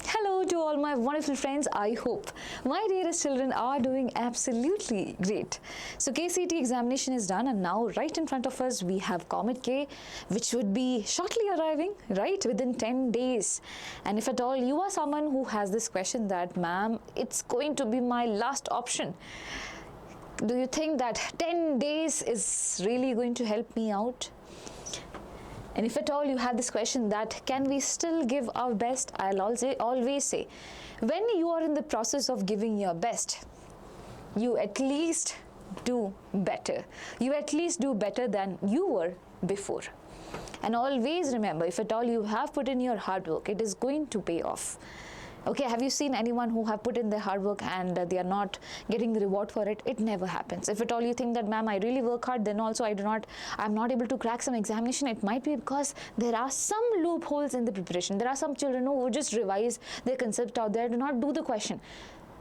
Hello to all my wonderful friends. I hope my dearest children are doing absolutely great. So KCET examination is done, and now right in front of us we have COMEDK, which would be shortly arriving, right, within 10 days. And if at all you are someone who has this question that, ma'am, it's going to be my last option, do you think that 10 days is really going to help me out? And if at all you have this question that can we still give our best, I'll always say, when you are in the process of giving your best, you at least do better. You at least do better than you were before. And always remember, if at all you have put in your hard work, it is going to pay off. Okay, have you seen anyone who have put in their hard work and they are not getting the reward for it? It never happens. If at all you think that, ma'am, I really work hard, then also I'm not able to crack some examination, it might be because there are some loopholes in the preparation. There are some children who just revise their concept out there, do not do the question.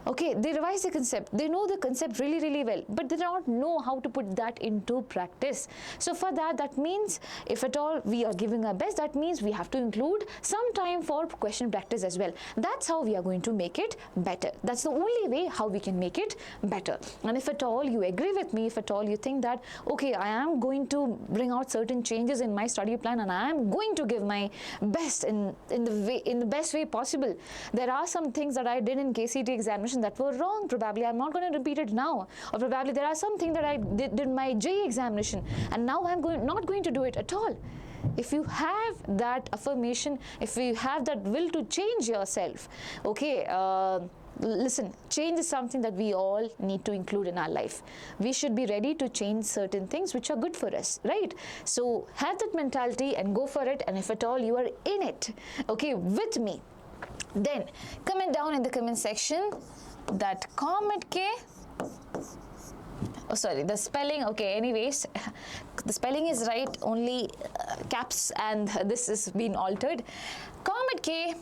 Okay, they revise the concept, they know the concept really, really well, but they do not know how to put that into practice. So for that means if at all we are giving our best, that means we have to include some time for question practice as well. That's how we are going to make it better. That's the only way how we can make it better. And if at all you agree with me, if at all you think that, okay, I am going to bring out certain changes in my study plan and I am going to give my best in the best way possible. There are some things that I did in KCET examination that were wrong. Probably I'm not going to repeat it now, or probably there are some things that I did in my JEE examination and now I'm not going to do it at all. If you have that affirmation, if you have that will to change yourself, okay, listen, change is something that we all need to include in our life. We should be ready to change certain things which are good for us, right? So have that mentality and go for it. And if at all you are in it, okay, with me, then comment down in the comment section that COMEDK, oh sorry, the spelling, okay, anyways, the spelling is right, only caps and this is being altered. COMEDK,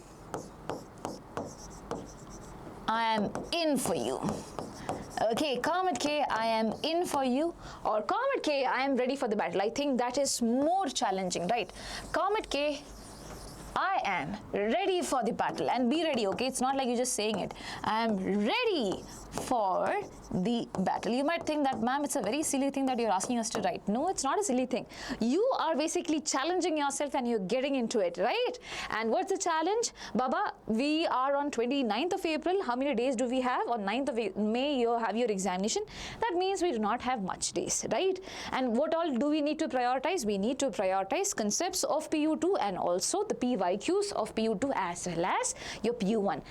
I am in for you. Okay, COMEDK, I am in for you, or COMEDK, I am ready for the battle. I think that is more challenging, right? COMEDK, I am ready for the battle. And be ready, okay? It's not like you're just saying it. I am ready for the battle. You might think that, ma'am, it's a very silly thing that you're asking us to write. No, it's not a silly thing. You are basically challenging yourself and you're getting into it, right? And what's the challenge? Baba, we are on 29th of April. How many days do we have? On 9th of May, you have your examination. That means we do not have much days, right? And what all do we need to prioritize? We need to prioritize concepts of PU2 and also the PYQs of PU2 as well as your PU1.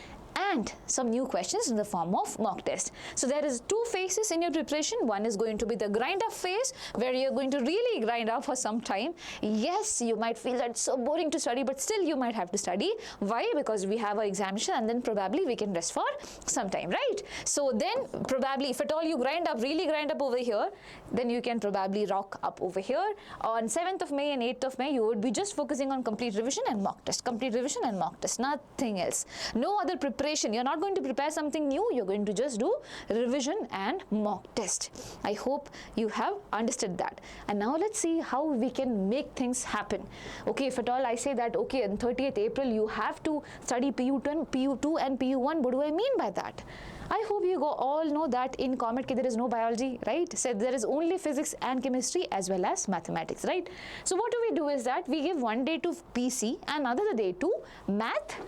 And some new questions in the form of mock test. So there is two phases in your preparation. One is going to be the grind up phase, where you're going to really grind up for some time. Yes, you might feel that it's so boring to study, but still you might have to study. Why? Because we have our examination and then probably we can rest for some time, right? So then probably if at all you really grind up over here, then you can probably rock up over here. On 7th of May and 8th of May, you would be just focusing on complete revision and mock test, nothing else. No other preparation. You're not going to prepare something new. You're going to just do revision and mock test. I hope you have understood that. And now let's see how we can make things happen. Okay, if at all I say that, okay, on 30th April, you have to study PU2 and PU1. What do I mean by that? I hope you all know that in COMEDK there is no biology, right? So there is only physics and chemistry as well as mathematics, right? So what do is that we give one day to PC and another day to math.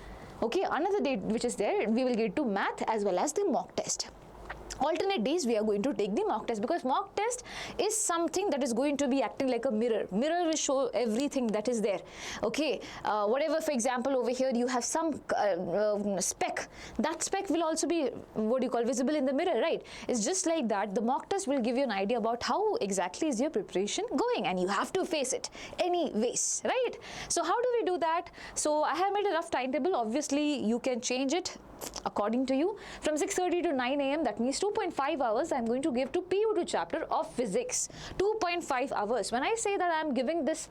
Okay, another day which is there, we will get to math as well as the mock test. Alternate days we are going to take the mock test, because mock test is something that is going to be acting like a mirror. Mirror will show everything that is there. Okay, whatever, for example, over here you have some speck. That speck will also be visible in the mirror, right? It's just like that. The mock test will give you an idea about how exactly is your preparation going, and you have to face it anyways, right? So how do we do that? So I have made a rough timetable. Obviously you can change it according to you. From 6:30 to 9 a.m., that means 2.5 hours I'm going to give to PU2 chapter of physics. 2.5 hours. When I say that I'm giving these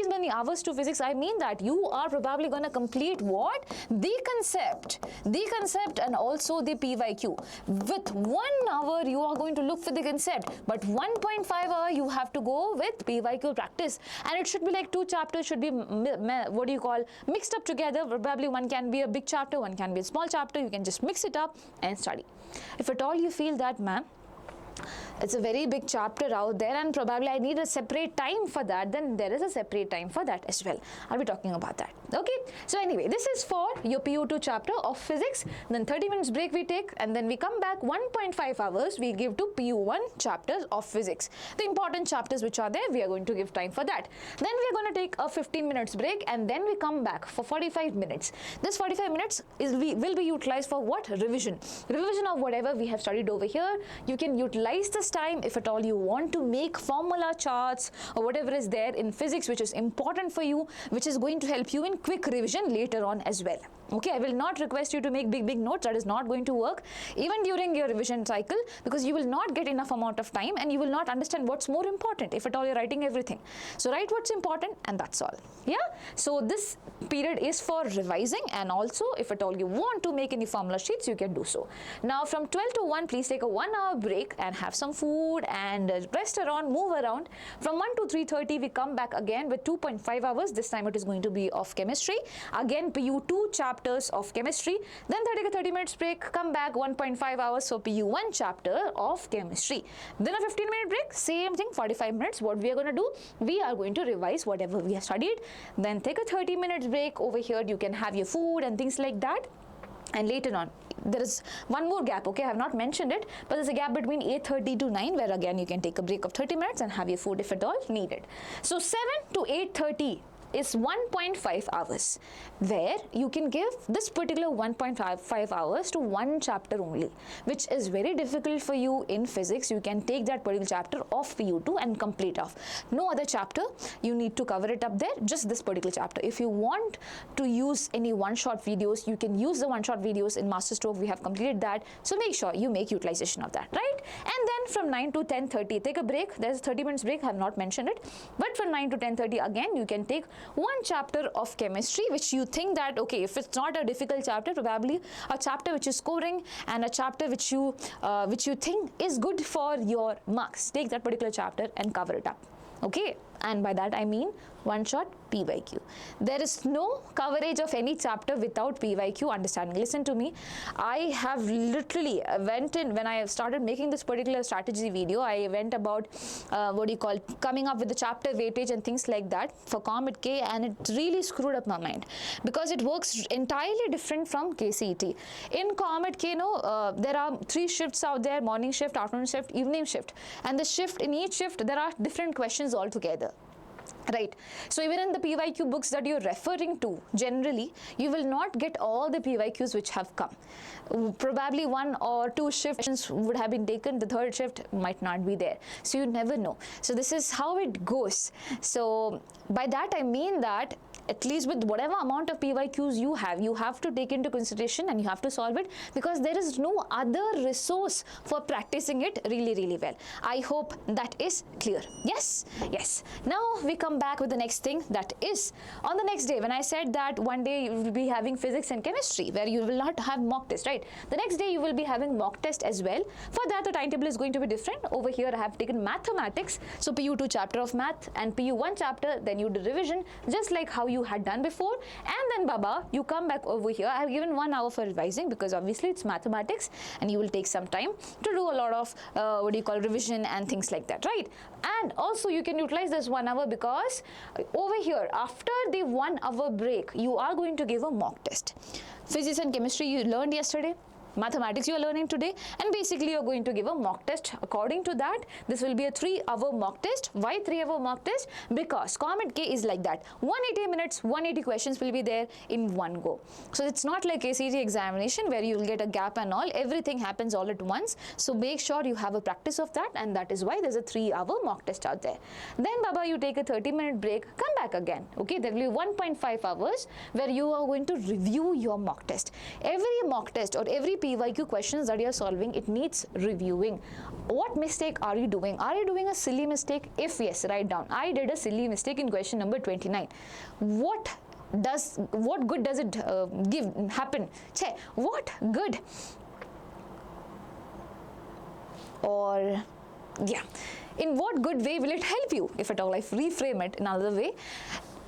many hours to physics, I mean that you are probably going to complete what? The concept and also the PYQ. With 1 hour, you are going to look for the concept, but 1.5 hour you have to go with PYQ practice, and it should be like 2 chapters should be mixed up together. Probably one can be a big chapter, one can be a small chapter. You can just mix it up and study. If at all you feel that, ma'am, it's a very big chapter out there and probably I need a separate time for that, then there is a separate time for that as well. I'll be talking about that. Okay, so anyway, this is for your PU2 chapter of physics. Then 30 minutes break we take, and then we come back. 1.5 hours we give to PU1 chapters of physics. The important chapters which are there, we are going to give time for that. Then we are going to take a 15 minutes break, and then we come back for 45 minutes. This 45 minutes will be utilized for what? Revision of whatever we have studied over here. You can utilize this time if at all you want to make formula charts or whatever is there in physics which is important for you, which is going to help you in quick revision later on as well. Okay, I will not request you to make big notes. That is not going to work even during your revision cycle, because you will not get enough amount of time and you will not understand what's more important if at all you're writing everything. So write what's important and that's all. Yeah, so this period is for revising, and also if at all you want to make any formula sheets, you can do so. Now from 12 to 1, please take a 1 hour break and have some food and rest around, move around. From 1 to 3:30 we come back again with 2.5 hours. This time it is going to be of chemistry. Again, PU2 chapters of chemistry. Then 30 minutes break, come back, 1.5 hours for PU1 chapter of chemistry. Then a 15-minute break, same thing, 45 minutes. What we are going to do? We are going to revise whatever we have studied. Then take a 30 minutes break. Over here you can have your food and things like that. And later on, there is one more gap, okay? I have not mentioned it, but there's a gap between 8:30 to 9 where again you can take a break of 30 minutes and have your food if at all needed. So 7 to 8:30 is 1.5 hours, where you can give this particular 1.5 hours to one chapter only, which is very difficult for you in physics. You can take that particular chapter of PU2 and complete off. No other chapter, you need to cover it up there, just this particular chapter. If you want to use any one-shot videos, you can use the one-shot videos in Masterstroke. We have completed that, so make sure you make utilization of that, right? And then from 9 to 10:30, take a break. There's a 30 minutes break, I have not mentioned it, but from 9 to 10:30 again, you can take one chapter of chemistry, which you think that, okay, if it's not a difficult chapter, probably a chapter which is scoring and a chapter which you think is good for your marks. Take that particular chapter and cover it up. Okay, and by that I mean one shot PYQ. There is no coverage of any chapter without PYQ understanding. Listen to me, I have literally went in, when I started making this particular strategy video, I went about coming up with the chapter weightage and things like that for COMEDK, and it really screwed up my mind because it works entirely different from KCET. In COMEDK, there are 3 shifts out there: morning shift, afternoon shift, evening shift, and the shift, in each shift there are different questions altogether. Right, so even in the PYQ books that you're referring to, generally you will not get all the PYQs which have come. Probably 1 or 2 shifts would have been taken, the 3rd shift might not be there, so you never know. So this is how it goes. So by that I mean that at least with whatever amount of PYQs you have to take into consideration and you have to solve it, because there is no other resource for practicing it really well. I hope that is clear. Yes. Now we come back with the next thing, that is on the next day. When I said that one day you will be having physics and chemistry where you will not have mock test, right? The next day you will be having mock test as well. For that the timetable is going to be different. Over here I have taken mathematics, so PU2 chapter of math and PU1 chapter, then you do revision just like how you had done before, and then Baba, you come back over here. I have given 1 hour for revising because obviously it's mathematics and you will take some time to do a lot of revision and things like that, right? And also you can utilize this 1 hour because over here after the 1 hour break you are going to give a mock test. Physics and chemistry you learned yesterday. mathematics you are learning today, and basically you're going to give a mock test according to that. This will be a 3-hour mock test. Why 3-hour mock test? Because COMEDK is like that. 180 minutes, 180 questions will be there in one go. So it's not like KCET examination where you'll get a gap and all. Everything happens all at once. So make sure you have a practice of that, and that is why there's a 3-hour mock test out there. Then Baba, you take a 30-minute break, come back again. Okay, there will be 1.5 hours where you are going to review your mock test. Every mock test or every PYQ questions that you are solving, it needs reviewing. What mistake are you doing? Are you doing a silly mistake? If yes, write down. I did a silly mistake in question number 29. What good does it happen? Che, what good? Or yeah, in what good way will it help you? If at all, I reframe it in another way.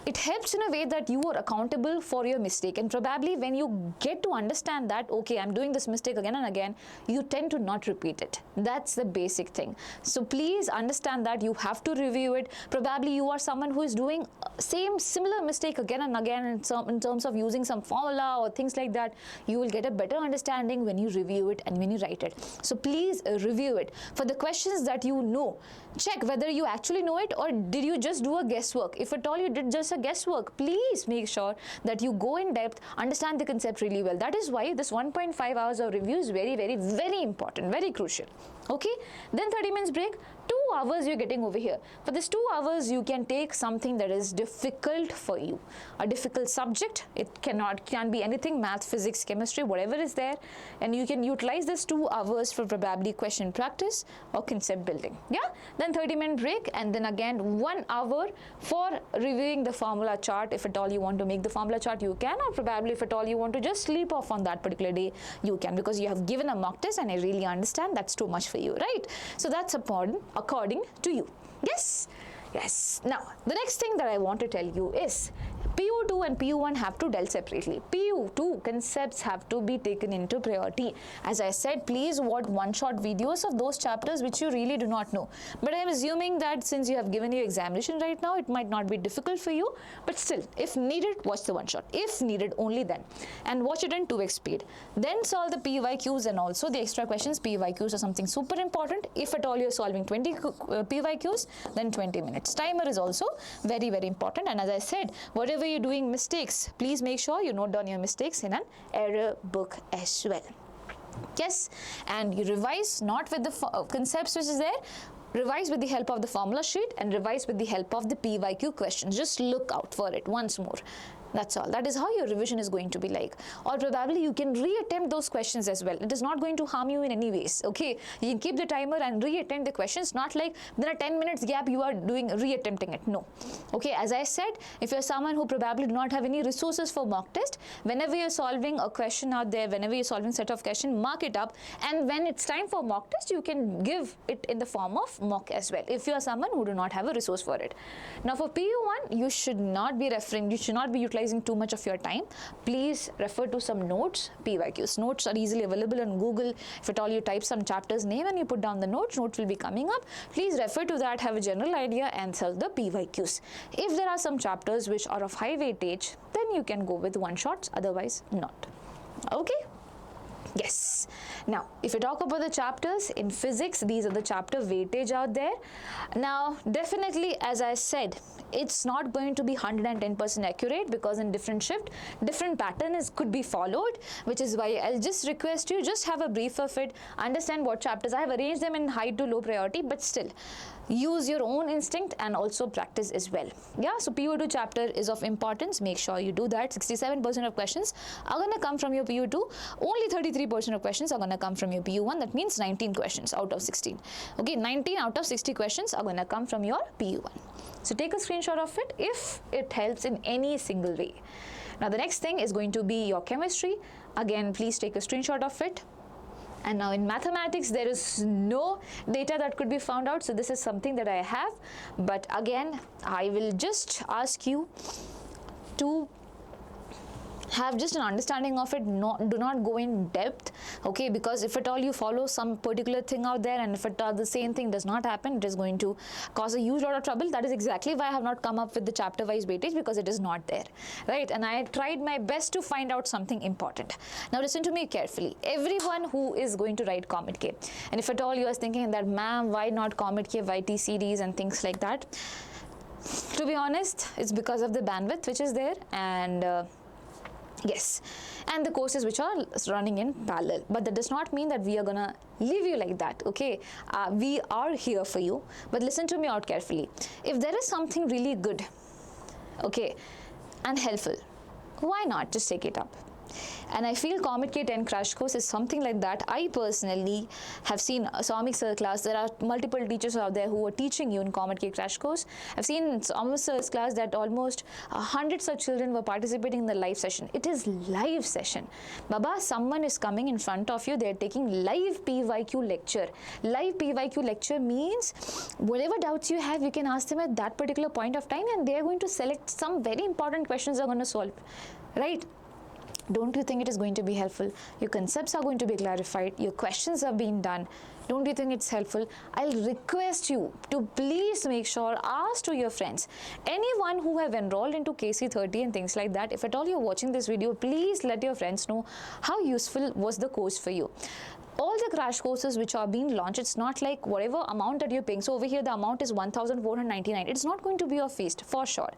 It helps in a way that you are accountable for your mistake, and probably when you get to understand that, okay, I'm doing this mistake again and again, you tend to not repeat it. That's the basic thing. So please understand that you have to review it. Probably you are someone who is doing similar mistake again and again in terms of using some formula or things like that. You will get a better understanding when you review it and when you write it. So please review it. For the questions that you know, check whether you actually know it or did you just do a guesswork. If at all you did just a guesswork, please make sure that you go in depth, understand the concept really well. That is why this 1.5 hours of review is very, very, very important, very crucial. Okay, then 30 minutes break. 2 hours you're getting over here. For this 2 hours, you can take something that is difficult for you, a difficult subject. It can be anything, math, physics, chemistry, whatever is there, and you can utilize this 2 hours for probably question practice or concept building. Yeah, then 30-minute break, and then again 1 hour for reviewing the formula chart. If at all you want to make the formula chart, you can, or probably if at all you want to just sleep off on that particular day, you can, because you have given a mock test, and I really understand that's too much for you, right? So that's important according to you. Yes? Yes. Now, the next thing that I want to tell you is PU2 and PU1 have to dealt separately. PU2 concepts have to be taken into priority. As I said, please watch one-shot videos of those chapters which you really do not know. But I am assuming that since you have given your examination right now, it might not be difficult for you. But still, if needed, watch the one-shot. If needed, only then. And watch it in 2x speed. Then solve the PYQs and also the extra questions. PYQs are something super important. If at all you are solving 20 PYQs, then 20 minutes. Timer is also very, very important. And as I said, whatever you're doing mistakes, please make sure you note down your mistakes in an error book as well. Yes, and you revise not with the concepts which is there, revise with the help of the formula sheet and revise with the help of the PYQ questions. Just look out for it once more. That's all. That is how your revision is going to be like. Or probably you can reattempt those questions as well. It is not going to harm you in any ways. Okay, you can keep the timer and reattempt the questions. Not like there are 10 minutes gap you are doing reattempting it. No. Okay, as I said, if you're someone who probably do not have any resources for mock test, whenever you're solving a question out there, whenever you're solving set of questions, mark it up, and when it's time for mock test, you can give it in the form of mock as well, if you are someone who do not have a resource for it. Now for PU1, you should not be referring, you should not be utilizing too much of your time. Please refer to some notes. PYQs notes are easily available on Google. If at all you type some chapter's name and you put down the notes will be coming up. Please refer to that, have a general idea and solve the PYQs. If there are some chapters which are of high weightage, then you can go with one shots, otherwise not. Okay? Yes. Now, if you talk about the chapters in physics, these are the chapter weightage out there. Now, definitely, as I said, it's not going to be 110% accurate because in different shift, different pattern could be followed, which is why I'll just request you, just have a brief of it, understand what chapters. I have arranged them in high to low priority, but still, use your own instinct and also practice as well. Yeah, so PU2 chapter is of importance. Make sure you do that. 67% of questions are going to come from your PU2. Only 33% of questions are going to come from your PU1. That means 19 questions out of 16. Okay, 19 out of 60 questions are going to come from your PU1. So take a screenshot of it if it helps in any single way. Now the next thing is going to be your chemistry. Again, please take a screenshot of it. And now in mathematics, there is no data that could be found out. So this is something that I have. But again, I will just ask you to have just an understanding of it, do not go in depth, okay, because if at all you follow some particular thing out there and if at all the same thing does not happen, it is going to cause a huge lot of trouble. That is exactly why I have not come up with the chapter wise weightage, because it is not there, right? And I tried my best to find out something important. Now listen to me carefully, everyone who is going to write COMEDK, and if at all you are thinking that ma'am, why not COMEDK, why TCDs and things like that, to be honest, it's because of the bandwidth which is there, and yes, and the courses which are running in parallel. But that does not mean that we are gonna leave you like that, okay? We are here for you, but listen to me out carefully. If there is something really good, okay, and helpful, why not just take it up? And I feel COMEDK 10 crash course is something like that. I personally have seen Swami Sir class. There are multiple teachers out there who are teaching you in COMEDK crash course. I've seen Swami Sir's class that almost hundreds of children were participating in the live session. It is live session. Baba, someone is coming in front of you. They are taking live PYQ lecture. Live PYQ lecture means whatever doubts you have, you can ask them at that particular point of time, and they are going to select some very important questions they are going to solve, right? Don't you think it is going to be helpful? Your concepts are going to be clarified, your questions are being done. Don't you think it's helpful? I'll request you to please make sure, ask to your friends, anyone who have enrolled into KC30 and things like that, if at all you're watching this video, please let your friends know how useful was the course for you. All the crash courses which are being launched, it's not like whatever amount that you're paying. So over here the amount is 1,499. It's not going to be a feast for sure,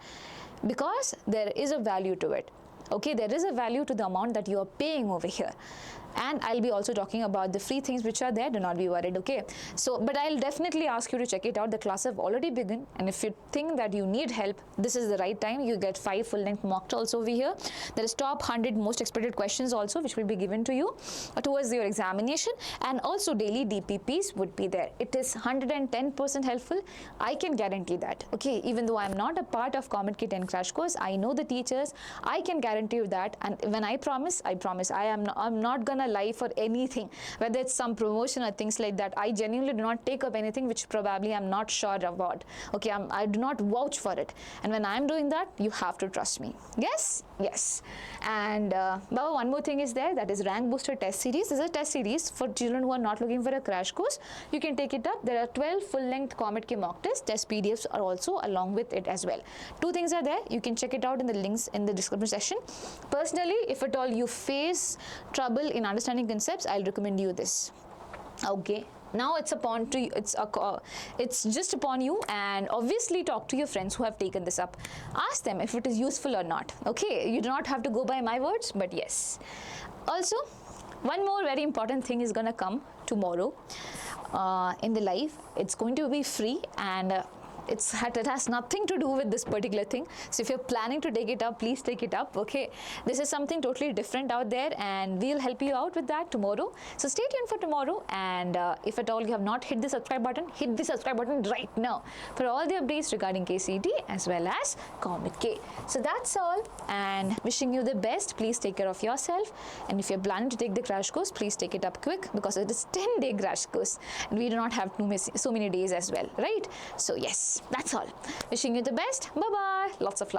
because there is a value to it. Okay, there is a value to the amount that you are paying over here. And I'll be also talking about the free things which are there. Do not be worried, okay? So, but I'll definitely ask you to check it out. The class have already begun, and if you think that you need help, this is the right time. You get 5 full-length mock tests over here. There is top 100 most expected questions also, which will be given to you towards your examination, and also daily DPPs would be there. It is 110% helpful. I can guarantee that, okay? Even though I'm not a part of COMEDK 10 crash course, I know the teachers. I can guarantee you that, and when I promise, I promise. I'm not gonna lie for anything, whether it's some promotion or things like that. I genuinely do not take up anything which probably I'm not sure about, okay? I do not vouch for it, and when I'm doing that, you have to trust me. Yes. And Baba, one more thing is there, that is rank booster test series. This is a test series for children who are not looking for a crash course. You can take it up. There are 12 full-length COMEDK mock tests. Test PDFs are also along with it as well. 2 things are there. You can check it out in the links in the description section. Personally, if at all you face trouble in understanding concepts, I'll recommend you this, okay? Now it's just upon you, and obviously talk to your friends who have taken this up. Ask them if it is useful or not, okay? You do not have to go by my words, but yes. Also, one more very important thing is gonna come tomorrow in the live. It's going to be free, and it has nothing to do with this particular thing. So if you're planning to take it up, please take it up, okay? This is something totally different out there, and we'll help you out with that tomorrow. So stay tuned for tomorrow, and if at all you have not hit the subscribe button, hit the subscribe button right now for all the updates regarding KCET as well as COMEDK. So that's all, and wishing you the best. Please take care of yourself, and if you're planning to take the crash course, please take it up quick, because it is 10-day crash course, and we do not have so many days as well, right? So yes, that's all. Wishing you the best. Bye-bye. Lots of love.